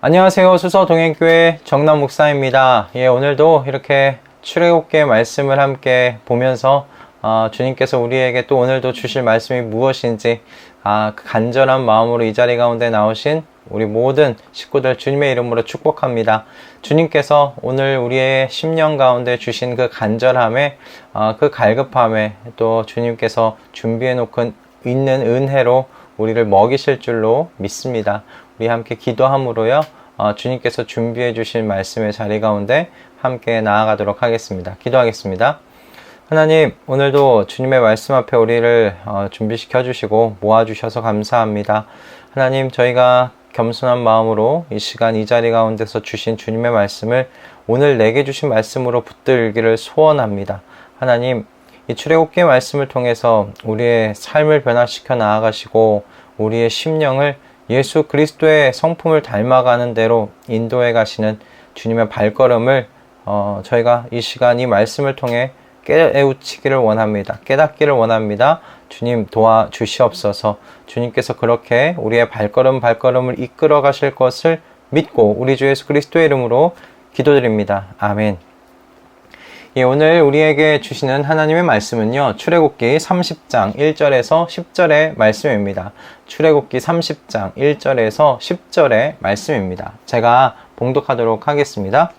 안녕하세요. 수서동행교회 정남 목사입니다. 오늘도 이렇게 출애굽기의 말씀을 함께 보면서 주님께서 우리에게 또 오늘도 주실 말씀이 무엇인지 그 간절한 마음으로 이 자리 가운데 나오신 우리 모든 식구들 주님의 이름으로 축복합니다. 주님께서 오늘 우리의 심령 가운데 주신 그 간절함에 그 갈급함에 또 주님께서 준비해 놓고 있는 은혜로 우리를 먹이실 줄로 믿습니다. 우리 함께 기도함으로요, 주님께서 준비해 주신 말씀의 자리 가운데 함께 나아가도록 하겠습니다. 기도하겠습니다. 하나님, 오늘도 주님의 말씀 앞에 우리를 준비시켜 주시고 모아주셔서 감사합니다. 하나님, 저희가 겸손한 마음으로 이 시간 이 자리 가운데서 주신 주님의 말씀을 오늘 내게 주신 말씀으로 붙들기를 소원합니다. 하나님, 이 출애굽기의 말씀을 통해서 우리의 삶을 변화시켜 나아가시고 우리의 심령을 예수 그리스도의 성품을 닮아가는 대로 인도해 가시는 주님의 발걸음을 저희가 이 시간 이 말씀을 통해 깨우치기를 원합니다. 깨닫기를 원합니다. 주님 도와주시옵소서. 주님께서 그렇게 우리의 발걸음을 이끌어 가실 것을 믿고 우리 주 예수 그리스도의 이름으로 기도드립니다. 아멘. 오늘 우리에게 주시는 하나님의 말씀은요, 출애굽기 30장 1절에서 10절의 말씀입니다. 출애굽기 30장 1절에서 10절의 말씀입니다. 제가 봉독하도록 하겠습니다.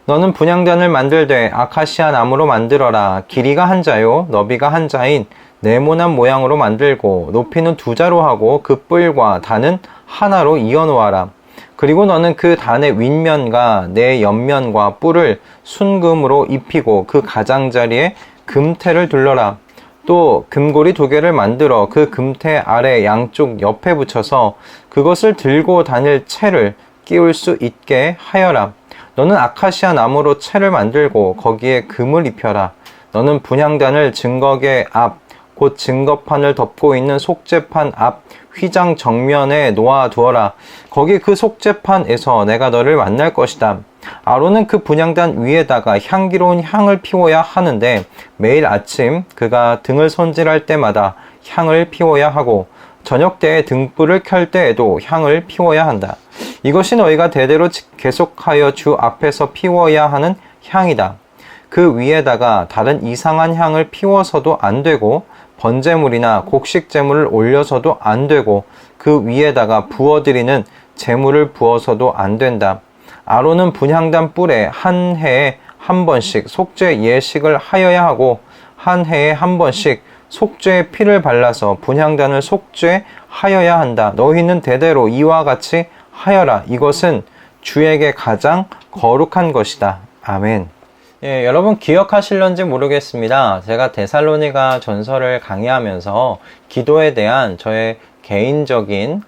너는 분향단을 만들되 아카시아 나무로 만들어라. 길이가 한 자요 너비가 한 자인 네모난 모양으로 만들고 높이는 2자로 하고 그 뿔과 단은 하나로 이어 놓아라. 그리고 너는 그 단의 윗면과 네 옆면과 뿔을 순금으로 입히고 그 가장자리에 금태를 둘러라. 또 금고리 2개를 만들어 그 금태 아래 양쪽 옆에 붙여서 그것을 들고 다닐 채를 끼울 수 있게 하여라. 너는 아카시아 나무로 채를 만들고 거기에 금을 입혀라. 너는 분향단을 증거계 앞, 곧 증거판을 덮고 있는 속죄판 앞 휘장 정면에 놓아 두어라. 거기 그 속죄판에서 내가 너를 만날 것이다. 아론은 그 분향단 위에다가 향기로운 향을 피워야 하는데 매일 아침 그가 등을 손질할 때마다 향을 피워야 하고 저녁 때에 등불을 켤 때에도 향을 피워야 한다. 이것이 너희가 대대로 계속하여 주 앞에서 피워야 하는 향이다. 그 위에다가 다른 이상한 향을 피워서도 안 되고 번제물이나 곡식제물을 올려서도 안 되고 그 위에다가 부어드리는 제물을 부어서도 안 된다. 아론은 분향단 뿔에 한 해에 한 번씩 속죄 예식을 하여야 하고 한 해에 한 번씩 속죄의 피를 발라서 분향단을 속죄하여야 한다. 너희는 대대로 이와 같이 하여라. 이것은 주에게 가장 거룩한 것이다. 아멘. 여러분 기억하실런지 모르겠습니다. 제가 데살로니가 전서를 강의하면서 기도에 대한 저의 개인적인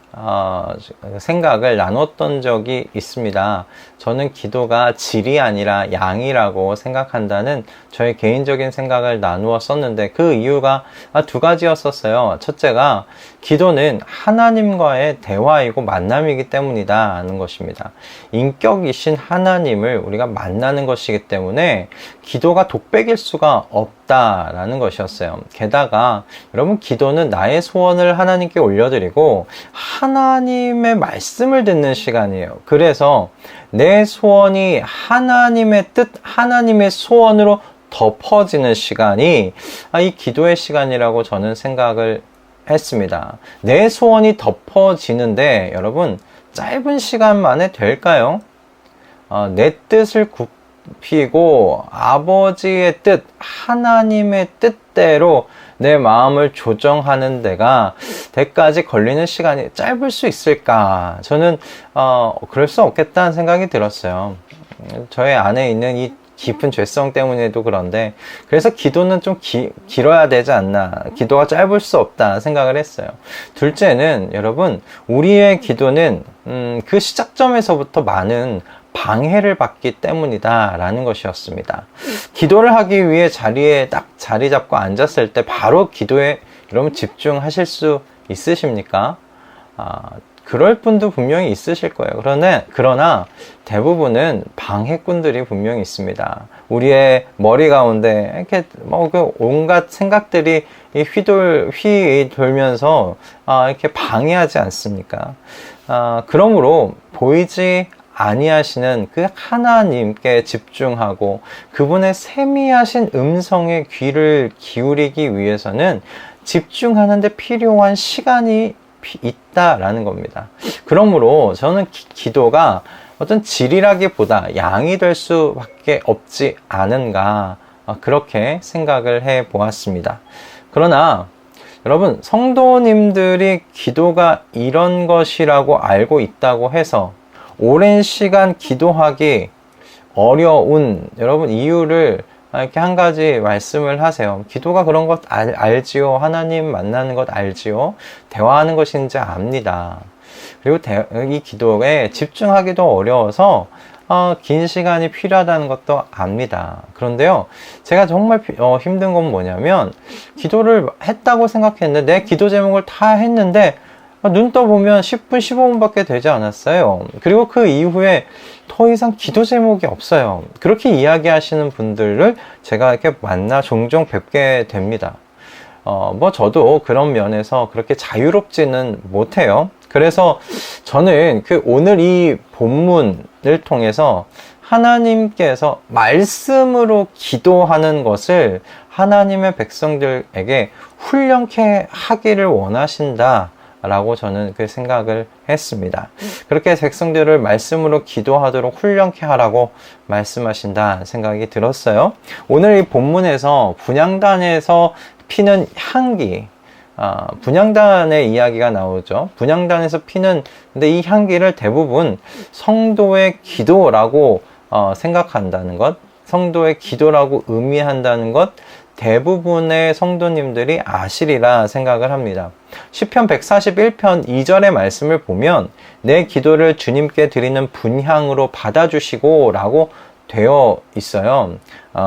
생각을 나눴던 적이 있습니다. 저는 기도가 질이 아니라 양이라고 생각한다는 저의 개인적인 생각을 나누었었는데 그 이유가 2가지였었어요. 첫째가 기도는 하나님과의 대화이고 만남이기 때문이다 하는 것입니다. 인격이신 하나님을 우리가 만나는 것이기 때문에 기도가 독백일 수가 없다라는 것이었어요. 게다가 여러분 기도는 나의 소원을 하나님께 올려드리고 하나님의 말씀을 듣는 시간이에요. 그래서 내 소원이 하나님의 뜻, 하나님의 소원으로 덮어지는 시간이 이 기도의 시간이라고 저는 생각을 했습니다. 내 소원이 덮어지는데 여러분 짧은 시간 만에 될까요? 내 뜻을 굽히고 아버지의 뜻, 하나님의 뜻대로 내 마음을 조정하는 데까지 걸리는 시간이 짧을 수 있을까? 저는 그럴 수 없겠다는 생각이 들었어요. 저의 안에 있는 이 깊은 죄성 때문에도 그런데 그래서 기도는 좀 길어야 되지 않나, 기도가 짧을 수 없다 생각을 했어요. 둘째는 여러분 우리의 기도는 그 시작점에서부터 많은 방해를 받기 때문이다 라는 것이었습니다. 기도를 하기 위해 자리에 딱 자리 잡고 앉았을 때 바로 기도에 여러분 집중하실 수 있으십니까? 그럴 분도 분명히 있으실 거예요. 그러나 대부분은 방해꾼들이 분명히 있습니다. 우리의 머리 가운데 이렇게 온갖 생각들이 휘돌면서 이렇게 방해하지 않습니까? 그러므로 보이지 아니하시는 그 하나님께 집중하고 그분의 세미하신 음성에 귀를 기울이기 위해서는 집중하는데 필요한 시간이 있다라는 겁니다. 그러므로 저는 기도가 어떤 질이라기보다 양이 될 수밖에 없지 않은가, 그렇게 생각을 해 보았습니다. 그러나 여러분, 성도님들이 기도가 이런 것이라고 알고 있다고 해서 오랜 시간 기도하기 어려운 여러분 이유를 이렇게 한 가지 말씀을 하세요. 기도가 그런 것 알지요. 하나님 만나는 것 알지요. 대화하는 것인지 압니다. 그리고 이 기도에 집중하기도 어려워서 긴 시간이 필요하다는 것도 압니다. 그런데요, 제가 정말 힘든 건 뭐냐면, 기도를 했다고 생각했는데 내 기도 제목을 다 했는데 눈 떠보면 10분, 15분밖에 되지 않았어요. 그리고 그 이후에 더 이상 기도 제목이 없어요. 그렇게 이야기하시는 분들을 제가 이렇게 만나 종종 뵙게 됩니다. 저도 그런 면에서 그렇게 자유롭지는 못해요. 그래서 저는 오늘 이 본문을 통해서 하나님께서 말씀으로 기도하는 것을 하나님의 백성들에게 훈련케 하기를 원하신다 라고 저는 그 생각을 했습니다. 그렇게 백성들을 말씀으로 기도하도록 훈련케 하라고 말씀하신다 생각이 들었어요. 오늘 이 본문에서 분향단에서 피는 향기, 분향단의 이야기가 나오죠. 분향단에서 피는, 근데 이 향기를 대부분 성도의 기도라고 생각한다는 것, 성도의 기도라고 의미한다는 것, 대부분의 성도님들이 아시리라 생각을 합니다. 시편 141편 2절의 말씀을 보면 내 기도를 주님께 드리는 분향으로 받아주시고 라고 되어 있어요.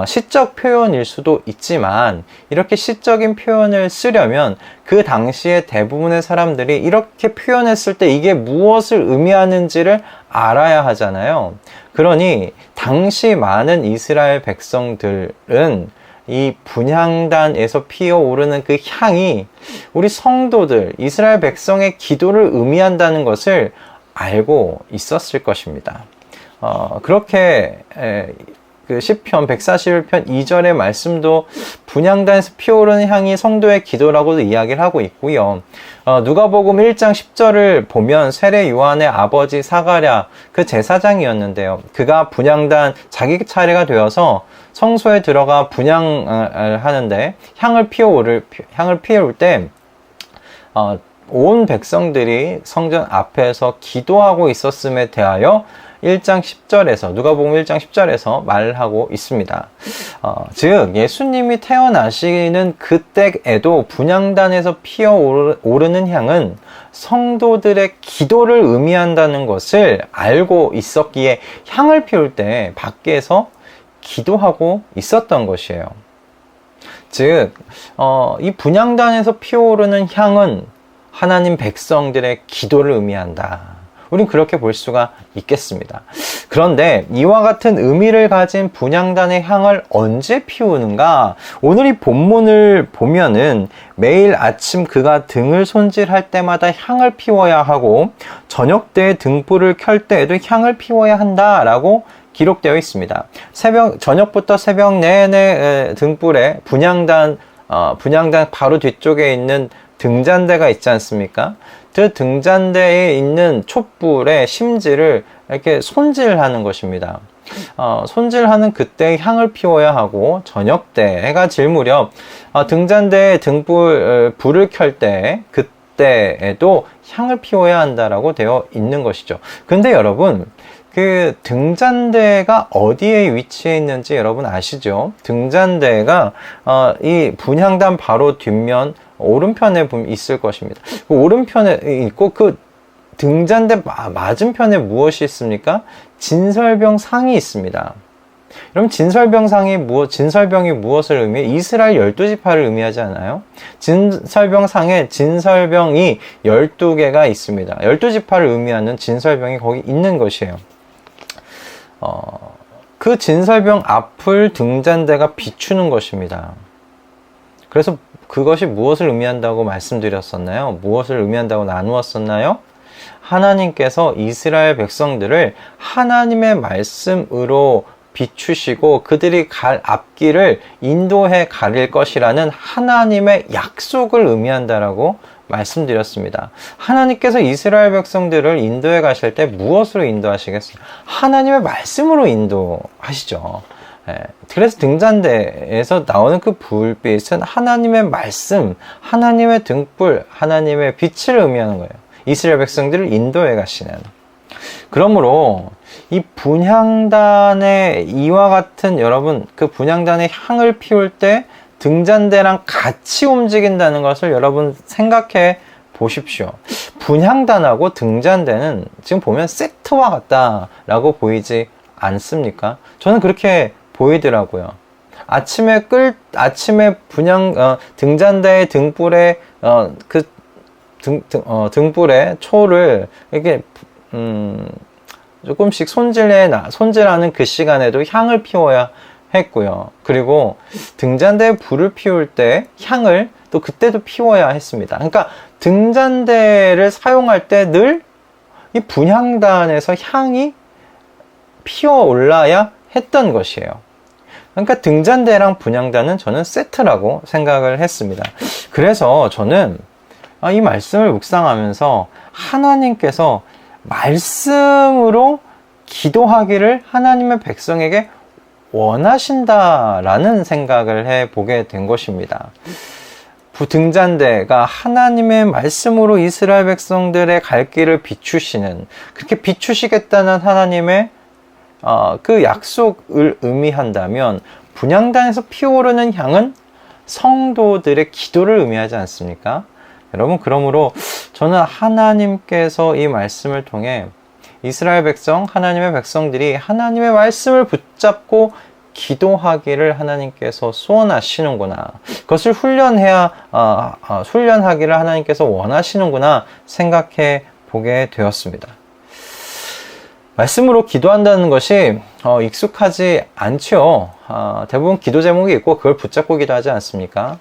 시적 표현일 수도 있지만 이렇게 시적인 표현을 쓰려면 그 당시에 대부분의 사람들이 이렇게 표현했을 때 이게 무엇을 의미하는지를 알아야 하잖아요. 그러니 당시 많은 이스라엘 백성들은 이 분향단에서 피어오르는 그 향이 우리 성도들, 이스라엘 백성의 기도를 의미한다는 것을 알고 있었을 것입니다. 그렇게 그 시편 141편 2절의 말씀도 분향단에서 피어오르는 향이 성도의 기도라고도 이야기를 하고 있고요. 누가복음 1장 10절을 보면 세례 요한의 아버지 사가랴, 그 제사장이었는데요. 그가 분향단 자기 차례가 되어서 성소에 들어가 분향을 하는데 향을 피워올 때 온 백성들이 성전 앞에서 기도하고 있었음에 대하여 1장 10절에서 누가복음 1장 10절에서 말하고 있습니다. 즉 예수님이 태어나시는 그때에도 분향단에서 피어오르는 향은 성도들의 기도를 의미한다는 것을 알고 있었기에 향을 피울 때 밖에서 기도하고 있었던 것이에요. 즉 이 분향단에서 피어오르는 향은 하나님 백성들의 기도를 의미한다. 우린 그렇게 볼 수가 있겠습니다. 그런데 이와 같은 의미를 가진 분향단의 향을 언제 피우는가? 오늘 이 본문을 보면은 매일 아침 그가 등을 손질할 때마다 향을 피워야 하고 저녁 때 등불을 켤 때에도 향을 피워야 한다라고 기록되어 있습니다. 저녁부터 새벽 내내 등불에 분향단 바로 뒤쪽에 있는 등잔대가 있지 않습니까? 그 등잔대에 있는 촛불의 심지를 이렇게 손질하는 것입니다. 손질하는 그때 향을 피워야 하고 저녁 때 해가 질 무렵 등잔대에 불을 켤 때 그때에도 향을 피워야 한다라고 되어 있는 것이죠. 근데 여러분, 그 등잔대가 어디에 위치해 있는지 여러분 아시죠? 등잔대가 이 분향단 바로 뒷면 오른편에 있을 것입니다. 그 오른편에 있고 그 등잔대 맞은편에 무엇이 있습니까? 진설병 상이 있습니다. 그럼 진설병이 무엇을 의미해? 이스라엘 12지파를 의미하지 않아요? 진설병 상에 진설병이 12개가 있습니다. 12지파를 의미하는 진설병이 거기 있는 것이에요. 그 진설병 앞을 등잔대가 비추는 것입니다. 그래서 그것이 무엇을 의미한다고 말씀드렸었나요? 무엇을 의미한다고 나누었었나요? 하나님께서 이스라엘 백성들을 하나님의 말씀으로 비추시고 그들이 갈 앞길을 인도해 가릴 것이라는 하나님의 약속을 의미한다라고 말씀드렸습니다. 하나님께서 이스라엘 백성들을 인도해 가실 때 무엇으로 인도하시겠어요? 하나님의 말씀으로 인도하시죠. 그래서 등잔대에서 나오는 그 불빛은 하나님의 말씀, 하나님의 등불, 하나님의 빛을 의미하는 거예요. 이스라엘 백성들을 인도해 가시는. 그러므로 이 분향단의 이와 같은 여러분, 그 분향단의 향을 피울 때 등잔대랑 같이 움직인다는 것을 여러분 생각해 보십시오. 분향단하고 등잔대는 지금 보면 세트와 같다라고 보이지 않습니까? 저는 그렇게 보이더라고요. 아침에 등잔대의 등불에 등불에 초를 이렇게 조금씩 손질하는 그 시간에도 향을 피워야 했고요. 그리고 등잔대에 불을 피울 때 향을 또 그때도 피워야 했습니다. 그러니까 등잔대를 사용할 때 늘 이 분향단에서 향이 피어 올라야 했던 것이에요. 그러니까 등잔대랑 분향단은 저는 세트라고 생각을 했습니다. 그래서 저는 이 말씀을 묵상하면서 하나님께서 말씀으로 기도하기를 하나님의 백성에게 원하신다라는 생각을 해보게 된 것입니다. 등잔대가 하나님의 말씀으로 이스라엘 백성들의 갈 길을 비추시는, 그렇게 비추시겠다는 하나님의 그 약속을 의미한다면 분향단에서 피어오르는 향은 성도들의 기도를 의미하지 않습니까? 여러분, 그러므로 저는 하나님께서 이 말씀을 통해 이스라엘 백성, 하나님의 백성들이 하나님의 말씀을 붙잡고 기도하기를 하나님께서 소원하시는구나. 그것을 훈련하기를 하나님께서 원하시는구나 생각해 보게 되었습니다. 말씀으로 기도한다는 것이 익숙하지 않죠. 대부분 기도 제목이 있고 그걸 붙잡고 기도하지 않습니까?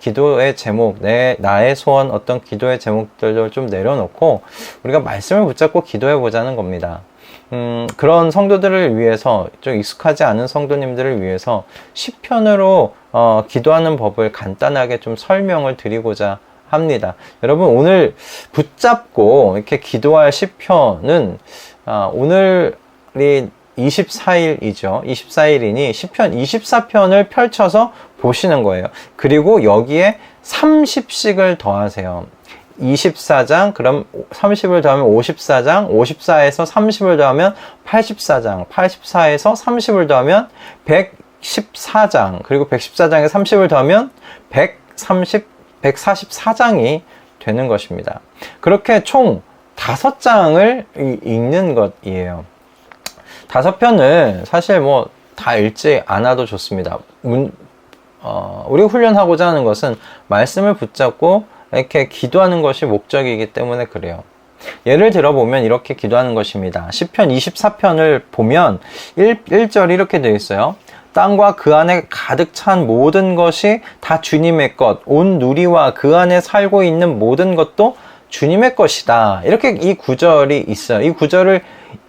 기도의 제목, 나의 소원, 어떤 기도의 제목들을 좀 내려놓고 우리가 말씀을 붙잡고 기도해 보자는 겁니다. 그런 성도들을 위해서, 좀 익숙하지 않은 성도님들을 위해서 시편으로 기도하는 법을 간단하게 좀 설명을 드리고자 합니다. 여러분, 오늘 붙잡고 이렇게 기도할 시편은 오늘이 24일이죠. 24일이니 시편 24편을 펼쳐서 보시는 거예요. 그리고 여기에 30씩을 더하세요. 24장, 그럼 30을 더하면 54장, 54에서 30을 더하면 84장, 84에서 30을 더하면 114장, 그리고 114장에 30을 더하면 144장이 되는 것입니다. 그렇게 총 5장을 읽는 것이에요. 5편을 사실 뭐 다 읽지 않아도 좋습니다. 우리가 훈련하고자 하는 것은 말씀을 붙잡고 이렇게 기도하는 것이 목적이기 때문에 그래요. 예를 들어보면 이렇게 기도하는 것입니다. 시편 24편을 보면 1절이 이렇게 되어 있어요. 땅과 그 안에 가득 찬 모든 것이 다 주님의 것, 온 누리와 그 안에 살고 있는 모든 것도 주님의 것이다. 이렇게 이 구절이 있어요. 이 구절을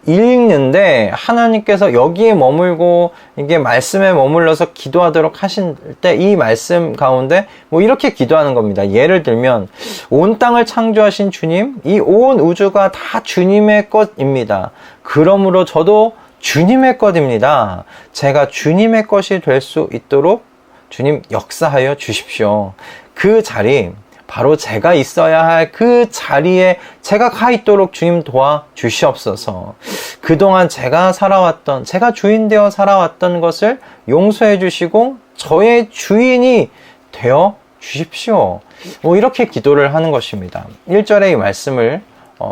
읽는데 하나님께서 여기에 머물고 이게 말씀에 머물러서 기도하도록 하신 때 이 말씀 가운데 뭐 이렇게 기도하는 겁니다. 예를 들면 온 땅을 창조하신 주님, 이 온 우주가 다 주님의 것입니다. 그러므로 저도 주님의 것입니다. 제가 주님의 것이 될 수 있도록 주님 역사하여 주십시오. 그 자리, 바로 제가 있어야 할 그 자리에 제가 가 있도록 주님 도와주시옵소서. 그동안 제가 주인 되어 살아왔던 것을 용서해 주시고 저의 주인이 되어 주십시오. 이렇게 기도를 하는 것입니다. 1절의 이 말씀을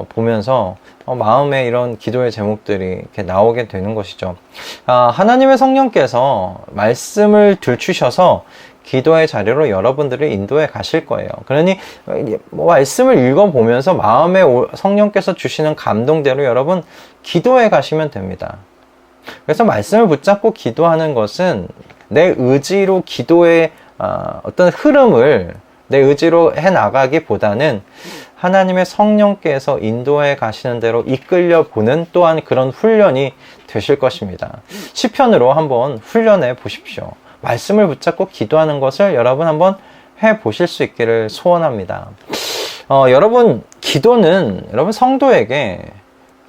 보면서 마음에 이런 기도의 제목들이 이렇게 나오게 되는 것이죠. 하나님의 성령께서 말씀을 들추셔서 기도의 자리로 여러분들을 인도해 가실 거예요. 그러니 말씀을 읽어보면서 마음에 성령께서 주시는 감동대로 여러분 기도해 가시면 됩니다. 그래서 말씀을 붙잡고 기도하는 것은 내 의지로 기도의 어떤 흐름을 내 의지로 해나가기보다는 하나님의 성령께서 인도해 가시는 대로 이끌려 보는 또한 그런 훈련이 되실 것입니다. 시편으로 한번 훈련해 보십시오. 말씀을 붙잡고 기도하는 것을 여러분 한번 해 보실 수 있기를 소원합니다. 여러분, 기도는 여러분 성도에게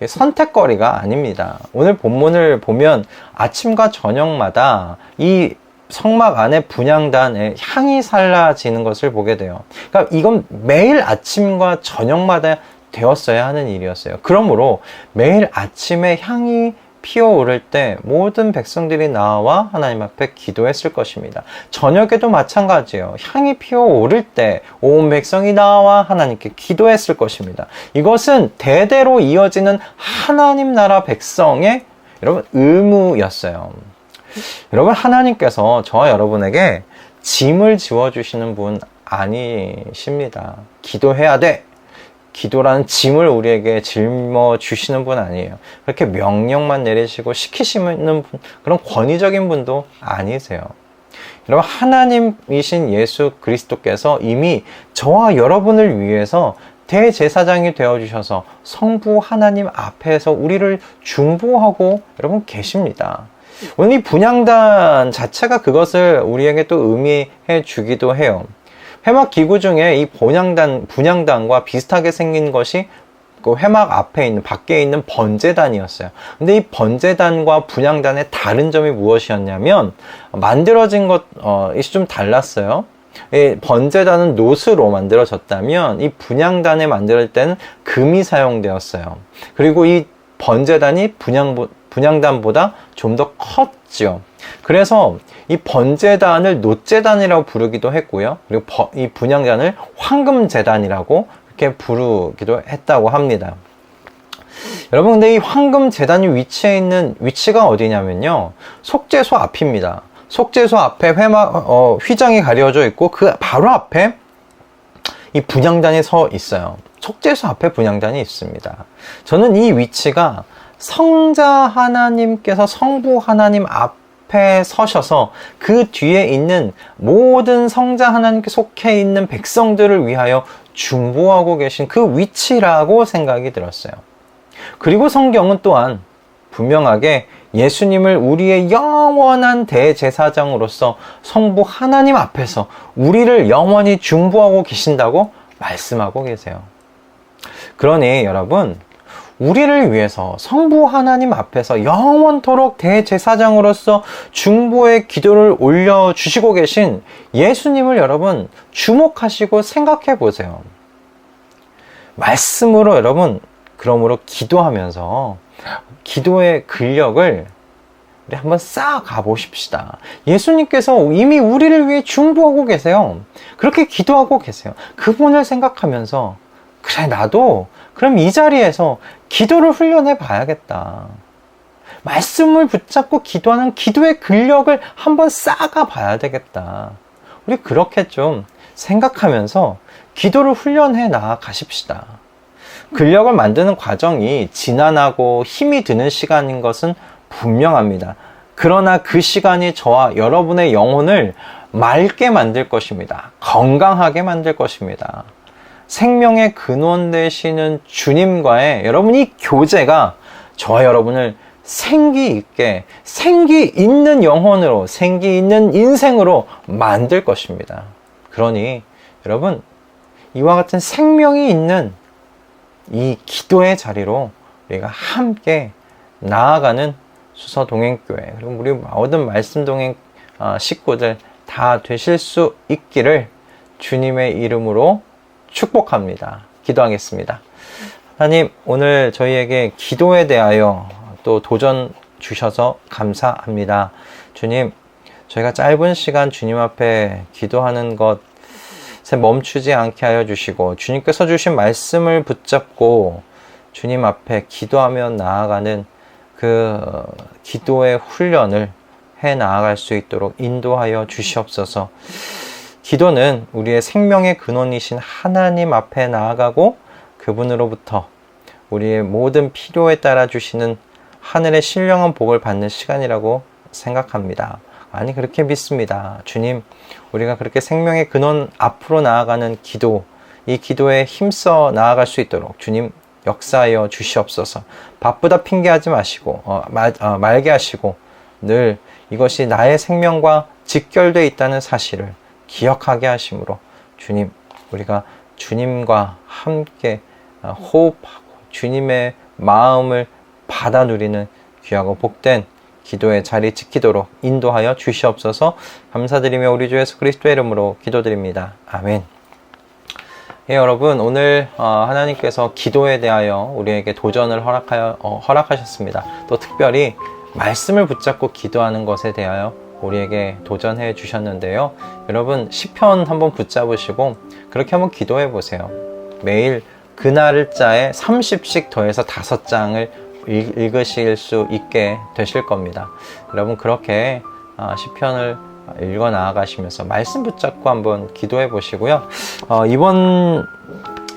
선택거리가 아닙니다. 오늘 본문을 보면 아침과 저녁마다 이 성막 안에 분향단에 향이 살라지는 것을 보게 돼요. 그러니까 이건 매일 아침과 저녁마다 되었어야 하는 일이었어요. 그러므로 매일 아침에 향이 피어오를 때 모든 백성들이 나와 하나님 앞에 기도했을 것입니다. 저녁에도 마찬가지예요. 향이 피어오를 때 온 백성이 나와 하나님께 기도했을 것입니다. 이것은 대대로 이어지는 하나님 나라 백성의 여러분 의무였어요. 여러분, 하나님께서 저와 여러분에게 짐을 지워주시는 분 아니십니다. 기도해야 돼. 기도라는 짐을 우리에게 짊어주시는 분 아니에요. 그렇게 명령만 내리시고 시키시는 분, 그런 권위적인 분도 아니세요. 여러분, 하나님이신 예수 그리스도께서 이미 저와 여러분을 위해서 대제사장이 되어주셔서 성부 하나님 앞에서 우리를 중보하고 여러분 계십니다. 오늘 이 분향단 자체가 그것을 우리에게 또 의미해 주기도 해요. 회막 기구 중에 이 분향단과 비슷하게 생긴 것이 그 회막 앞에 있는, 밖에 있는 번제단이었어요. 근데 이 번제단과 분향단의 다른 점이 무엇이었냐면, 만들어진 것이 좀 달랐어요. 이 번제단은 노스로 만들어졌다면, 이 분향단에 만들 때는 금이 사용되었어요. 그리고 이 번제단이 분향단보다 좀 더 컸죠. 그래서 이 번제단을 놋제단이라고 부르기도 했고요. 그리고 이 분향단을 황금제단이라고 이렇게 부르기도 했다고 합니다. 여러분, 근데 이 황금제단이 위치해 있는 위치가 어디냐면요, 속죄소 앞입니다. 속죄소 앞에 휘장이 가려져 있고 그 바로 앞에 이 분향단이 서 있어요. 속죄소 앞에 분향단이 있습니다. 저는 이 위치가 성자 하나님께서 성부 하나님 앞에 서셔서 그 뒤에 있는 모든 성자 하나님께 속해 있는 백성들을 위하여 중보하고 계신 그 위치라고 생각이 들었어요. 그리고 성경은 또한 분명하게 예수님을 우리의 영원한 대제사장으로서 성부 하나님 앞에서 우리를 영원히 중보하고 계신다고 말씀하고 계세요. 그러니 여러분, 우리를 위해서 성부 하나님 앞에서 영원토록 대제사장으로서 중보의 기도를 올려주시고 계신 예수님을 여러분 주목하시고 생각해 보세요. 말씀으로 여러분, 그러므로 기도하면서 기도의 근력을 우리 한번 쌓아가 보십시다. 예수님께서 이미 우리를 위해 중보하고 계세요. 그렇게 기도하고 계세요. 그분을 생각하면서, 그래, 나도 그럼 이 자리에서 기도를 훈련해 봐야겠다. 말씀을 붙잡고 기도하는 기도의 근력을 한번 쌓아가 봐야 되겠다. 우리 그렇게 좀 생각하면서 기도를 훈련해 나가십시다. 근력을 만드는 과정이 지난하고 힘이 드는 시간인 것은 분명합니다. 그러나 그 시간이 저와 여러분의 영혼을 맑게 만들 것입니다. 건강하게 만들 것입니다. 생명의 근원 되시는 주님과의 여러분이 교제가 저와 여러분을 생기 있게, 생기 있는 영혼으로, 생기 있는 인생으로 만들 것입니다. 그러니 여러분, 이와 같은 생명이 있는 이 기도의 자리로 우리가 함께 나아가는 수서동행교회, 그리고 우리 모든 말씀동행 식구들 다 되실 수 있기를 주님의 이름으로 축복합니다. 기도하겠습니다. 하나님, 오늘 저희에게 기도에 대하여 또 도전 주셔서 감사합니다. 주님, 저희가 짧은 시간 주님 앞에 기도하는 것에 멈추지 않게 하여 주시고, 주님께서 주신 말씀을 붙잡고 주님 앞에 기도하며 나아가는 그 기도의 훈련을 해 나아갈 수 있도록 인도하여 주시옵소서. 기도는 우리의 생명의 근원이신 하나님 앞에 나아가고 그분으로부터 우리의 모든 필요에 따라 주시는 하늘의 신령한 복을 받는 시간이라고 생각합니다. 아니, 그렇게 믿습니다. 주님, 우리가 그렇게 생명의 근원 앞으로 나아가는 기도, 이 기도에 힘써 나아갈 수 있도록 주님 역사하여 주시옵소서. 바쁘다 핑계하지 마시고 말게 하시고 늘 이것이 나의 생명과 직결되어 있다는 사실을 기억하게 하심으로 주님, 우리가 주님과 함께 호흡하고 주님의 마음을 받아 누리는 귀하고 복된 기도의 자리 지키도록 인도하여 주시옵소서. 감사드리며 우리 주 예수 그리스도의 이름으로 기도드립니다. 아멘. 예, 여러분, 오늘 하나님께서 기도에 대하여 우리에게 도전을 허락하셨습니다. 또 특별히 말씀을 붙잡고 기도하는 것에 대하여 우리에게 도전해 주셨는데요. 여러분, 시편 한번 붙잡으시고 그렇게 한번 기도해 보세요. 매일 그날짜에 30씩 더해서 5장을 읽으실 수 있게 되실 겁니다. 여러분, 그렇게 시편을 읽어 나아가시면서 말씀 붙잡고 한번 기도해 보시고요. 이번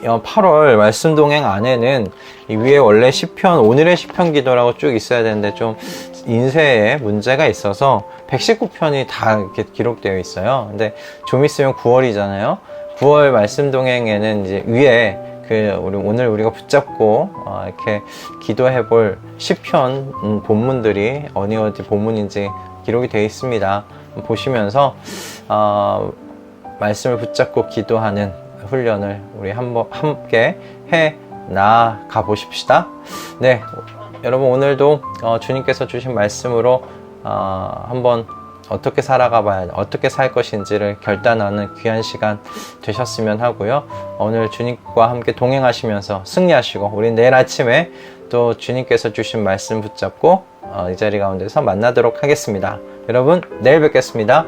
8월 말씀 동행 안에는 이 위에 원래 시편, 오늘의 시편 기도라고 쭉 있어야 되는데 좀 인쇄에 문제가 있어서 119편이 다 이렇게 기록되어 있어요. 근데 좀 있으면 9월이잖아요. 9월 말씀 동행에는 이제 위에 오늘 우리가 붙잡고 이렇게 기도해 볼 시편 본문들이 어디 본문인지 기록이 되어 있습니다. 보시면서 말씀을 붙잡고 기도하는 훈련을 우리 함께 해 나가 보십시다. 네, 여러분, 오늘도 주님께서 주신 말씀으로 한번 어떻게 어떻게 살 것인지를 결단하는 귀한 시간 되셨으면 하고요. 오늘 주님과 함께 동행하시면서 승리하시고 우리 내일 아침에 또 주님께서 주신 말씀 붙잡고 이 자리 가운데서 만나도록 하겠습니다. 여러분, 내일 뵙겠습니다.